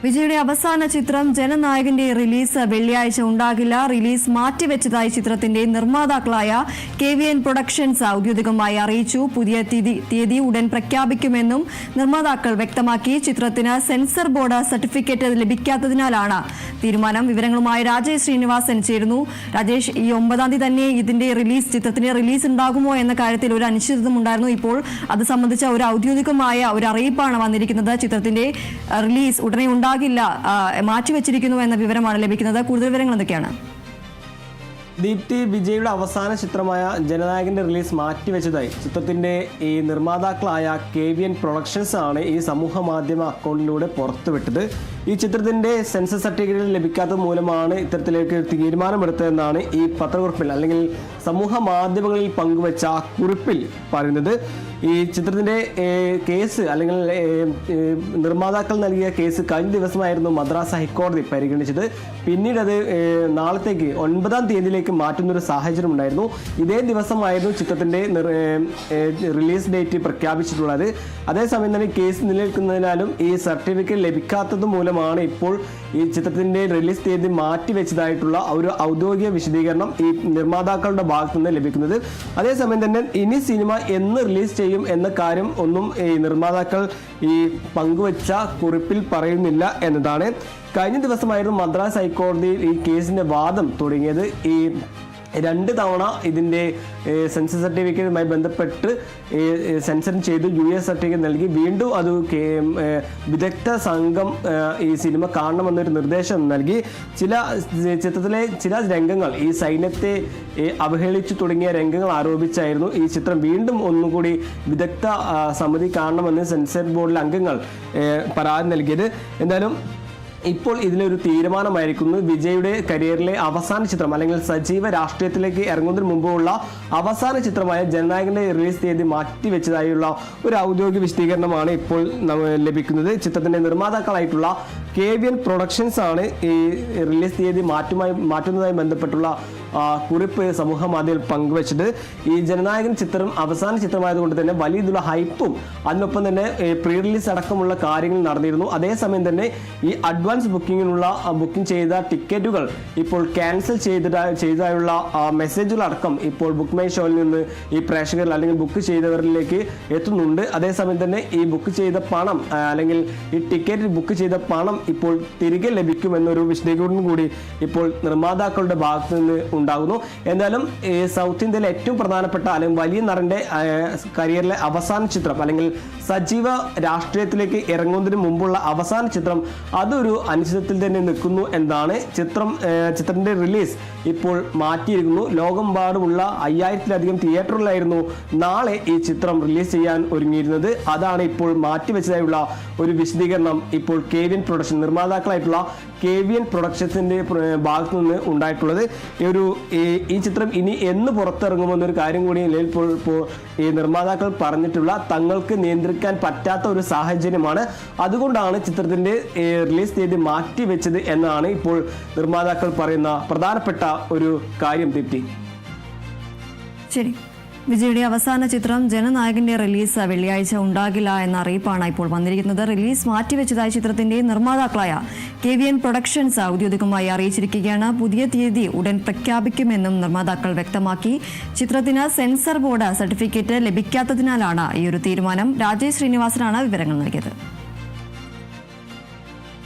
വിജയുടെ അവസാന ചിത്രം ജനനായകന്റെ റിലീസ് വെള്ളിയാഴ്ച ഉണ്ടാകില്ല. റിലീസ് മാറ്റിവെച്ചതായി ചിത്രത്തിന്റെ നിർമ്മാതാക്കളായ KVN പ്രൊഡക്ഷൻസ് ഔദ്യോഗികമായി അറിയിച്ചു. പുതിയ തീയതി ഉടൻ പ്രഖ്യാപിക്കുമെന്നും നിർമ്മാതാക്കൾ വ്യക്തമാക്കി. ചിത്രത്തിന് സെൻസർ ബോർഡ് സർട്ടിഫിക്കറ്റ് ലഭിക്കാത്തതിനാലാണ് തീരുമാനം. വിവരങ്ങളുമായി രാജേഷ് ശ്രീനിവാസൻ ചേരുന്നു. രാജേഷ്, ഈ 9-ാം തീയതി തന്നെ ചിത്രത്തിന്റെ റിലീസ് ഉണ്ടാകുമോ എന്ന കാര്യത്തിൽ ഒരു അനിശ്ചിതത്വം ഉണ്ടായിരുന്നു. ഇപ്പോൾ അത് സംബന്ധിച്ച ഒരു ഔദ്യോഗികമായ ഒരു അറിയിപ്പാണ് വന്നിരിക്കുന്നത്. ചിത്രത്തിന്റെ റിലീസ് ഉടനെ ഉണ്ടാകില്ല, മാറ്റിവെച്ചിരിക്കുന്നു എന്ന വിവരമാണ് ലഭിക്കുന്നത്. കൂടുതൽ വിവരങ്ങൾ എന്തൊക്കെയാണ്? ദീപ്തി, വിജയുടെ അവസാന ചിത്രമായ ജനനായകന്റെ റിലീസ് മാറ്റിവെച്ചതായി ചിത്രത്തിന്റെ ഈ നിർമ്മാതാക്കളായ KVN പ്രൊഡക്ഷൻസ് ആണ് ഈ സമൂഹ മാധ്യമ അക്കൗണ്ടിലൂടെ പുറത്തുവിട്ടത്. ഈ ചിത്രത്തിന്റെ സെൻസർ സർട്ടിഫിക്കറ്റ് ലഭിക്കാത്തത് മൂലമാണ് ഇത്തരത്തിലേക്ക് തീരുമാനമെടുത്തതെന്നാണ് ഈ പത്രക്കുറിപ്പിൽ അല്ലെങ്കിൽ സമൂഹ മാധ്യമങ്ങളിൽ പങ്കുവച്ച കുറിപ്പിൽ പറയുന്നത്. ഈ ചിത്രത്തിന്റെ കേസ് അല്ലെങ്കിൽ നിർമ്മാതാക്കൾ നൽകിയ കേസ് കഴിഞ്ഞ ദിവസമായിരുന്നു മദ്രാസ് ഹൈക്കോടതി പരിഗണിച്ചത്. പിന്നീട് അത് നാളത്തേക്ക് 9-ാം തീയതിയിലേക്ക് മാറ്റുന്നൊരു സാഹചര്യം ഉണ്ടായിരുന്നു. ഇതേ ദിവസമായിരുന്നു ചിത്രത്തിന്റെ റിലീസ് ഡേറ്റ് പ്രഖ്യാപിച്ചിട്ടുള്ളത്. അതേസമയം തന്നെ കേസ് നിലനിൽക്കുന്നതിനാലും ഈ സർട്ടിഫിക്കറ്റ് ലഭിക്കാത്തത് മൂലമാണ് ഇപ്പോൾ ഈ ചിത്രത്തിന്റെ റിലീസ് തീയതി മാറ്റിവെച്ചതായിട്ടുള്ള ഒരു ഔദ്യോഗിക വിശദീകരണം ഈ നിർമ്മാതാക്കളുടെ ഭാഗത്തു നിന്ന് ലഭിക്കുന്നത്. അതേസമയം തന്നെ ഇനി സിനിമ എന്ന് റിലീസ് ചെയ്യും എന്ന കാര്യം ഒന്നും ഈ നിർമ്മാതാക്കൾ ഈ പങ്കുവച്ച കുറിപ്പിൽ പറയുന്നില്ല എന്നതാണ്. കഴിഞ്ഞ ദിവസമായിരുന്നു മദ്രാസ് ഹൈക്കോടതിയിൽ ഈ കേസിന്റെ വാദം തുടങ്ങിയത്. ഈ 2 തവണ ഇതിൻ്റെ സെൻസർ സർട്ടിഫിക്കറ്റുമായി ബന്ധപ്പെട്ട് സെൻസർ ചെയ്ത് US സർട്ടിഫിക്കറ്റ് നൽകി വീണ്ടും അത് വിദഗ്ധ സംഘം ഈ സിനിമ കാണണമെന്നൊരു നിർദ്ദേശം നൽകി. ചിത്രത്തിലെ ചില രംഗങ്ങൾ ഈ സൈന്യത്തെ അവഹേളിച്ചു തുടങ്ങിയ രംഗങ്ങൾ ആരോപിച്ചായിരുന്നു ഈ ചിത്രം വീണ്ടും ഒന്നുകൂടി വിദഗ്ധ സമിതി കാണണമെന്ന് സെൻസർ ബോർഡിലെ അംഗങ്ങൾ പരാതി നൽകിയത്. എന്തായാലും ഇപ്പോൾ ഇതിലൊരു തീരുമാനമായിരിക്കുന്നു. വിജയുടെ കരിയറിലെ അവസാന ചിത്രം അല്ലെങ്കിൽ സജീവ രാഷ്ട്രീയത്തിലേക്ക് ഇറങ്ങുന്നതിന് മുമ്പുള്ള അവസാന ചിത്രമായ ജനനായകന്റെ റിലീസ് തീയതി മാറ്റിവെച്ചതായുള്ള ഒരു ഔദ്യോഗിക വിശദീകരണമാണ് ഇപ്പോൾ ലഭിക്കുന്നത്. ചിത്രത്തിന്റെ നിർമ്മാതാക്കളായിട്ടുള്ള KVN പ്രൊഡക്ഷൻസ് ആണ് ഈ റിലീസ് തീയതി മാറ്റുന്നതുമായി ബന്ധപ്പെട്ടുള്ള കുറിപ്പ് സമൂഹ മാധ്യമത്തിൽ പങ്കുവച്ചത്. ഈ ജനനായകൻ ചിത്രം അവസാന ചിത്രമായതുകൊണ്ട് തന്നെ വലിയ ഹൈപ്പും അതിനൊപ്പം തന്നെ പ്രീ റിലീസ് അടക്കമുള്ള കാര്യങ്ങൾ നടന്നിരുന്നു. അതേസമയം തന്നെ ഈ അഡ്വാൻസ് ബുക്കിംഗ് ചെയ്ത ടിക്കറ്റുകൾ ഇപ്പോൾ ക്യാൻസൽ ചെയ്തതായുള്ള മെസ്സേജുകൾ അടക്കം ഇപ്പോൾ ബുക്ക് മൈ ഷോയിൽ നിന്ന് ഈ പ്രേക്ഷകർ അല്ലെങ്കിൽ ബുക്ക് ചെയ്തവരിലേക്ക് എത്തുന്നുണ്ട്. അതേസമയം തന്നെ ഈ ബുക്ക് ചെയ്ത പണം അല്ലെങ്കിൽ ഈ ടിക്കറ്റ് ബുക്ക് ചെയ്ത പണം ഇപ്പോൾ തിരികെ ലഭിക്കുമെന്നൊരു വിശദീകരണം കൂടി ഇപ്പോൾ നിർമ്മാതാക്കളുടെ ഭാഗത്ത് നിന്ന് ഉണ്ടാകുന്നു. എന്തായാലും സൗത്ത് ഇന്ത്യയിലെ ഏറ്റവും പ്രധാനപ്പെട്ട അല്ലെങ്കിൽ വലിയ നടന്റെ കരിയറിലെ അവസാന ചിത്രം അല്ലെങ്കിൽ സജീവ രാഷ്ട്രീയത്തിലേക്ക് ഇറങ്ങുന്നതിന് മുമ്പുള്ള അവസാന ചിത്രം അതൊരു അനിശ്ചിതത്തിൽ തന്നെ നിൽക്കുന്നു എന്നാണ്. ചിത്രത്തിന്റെ റിലീസ് ഇപ്പോൾ മാറ്റിയിരിക്കുന്നു. ലോകമെമ്പാടുമുള്ള 5000-ലധികം തിയേറ്ററുകളിലായിരുന്നു നാളെ ഈ ചിത്രം റിലീസ് ചെയ്യാൻ ഒരുങ്ങിയിരുന്നത്. അതാണ് ഇപ്പോൾ മാറ്റിവെച്ചതായുള്ള ഒരു വിശദീകരണം ഇപ്പോൾ KVN പ്രൊഡക്ഷൻ നിർമ്മാതാക്കളായിട്ടുള്ള KVN പ്രൊഡക്ഷൻസിന്റെ ഭാഗത്തു നിന്ന് ഉണ്ടായിട്ടുള്ളത്. ഈ ചിത്രം ഇനി എന്ന് പുറത്തിറങ്ങുമെന്നൊരു കാര്യം കൂടി ഇപ്പോൾ ഈ നിർമ്മാതാക്കൾ പറഞ്ഞിട്ടുള്ള തങ്ങൾക്ക് നിയന്ത്രിക്കാൻ പറ്റാത്ത ഒരു സാഹചര്യമാണ്. അതുകൊണ്ടാണ് ചിത്രത്തിന്റെ റിലീസ് തീയതി മാറ്റിവെച്ചത് എന്നാണ് ഇപ്പോൾ നിർമ്മാതാക്കൾ പറയുന്ന പ്രധാനപ്പെട്ട ഒരു കാര്യം. ദീപ്തി, ശരി. വിജയുടെ അവസാന ചിത്രം ജനനായകന്റെ റിലീസ് വെള്ളിയാഴ്ച ഉണ്ടാകില്ല എന്ന അറിയിപ്പാണ് ഇപ്പോൾ വന്നിരിക്കുന്നത്. റിലീസ് മാറ്റിവെച്ചതായി ചിത്രത്തിന്റെ നിർമ്മാതാക്കളായ KVN പ്രൊഡക്ഷൻസ് ഔദ്യോഗികമായി അറിയിച്ചിരിക്കുകയാണ്. പുതിയ തീയതി ഉടൻ പ്രഖ്യാപിക്കുമെന്നും നിർമ്മാതാക്കൾ വ്യക്തമാക്കി. ചിത്രത്തിന് സെൻസർ ബോർഡ് സർട്ടിഫിക്കറ്റ് ലഭിക്കാത്തതിനാലാണ് ഈ ഒരു തീരുമാനം. രാജേഷ് ശ്രീനിവാസനാണ് വിവരങ്ങൾ നൽകിയത്.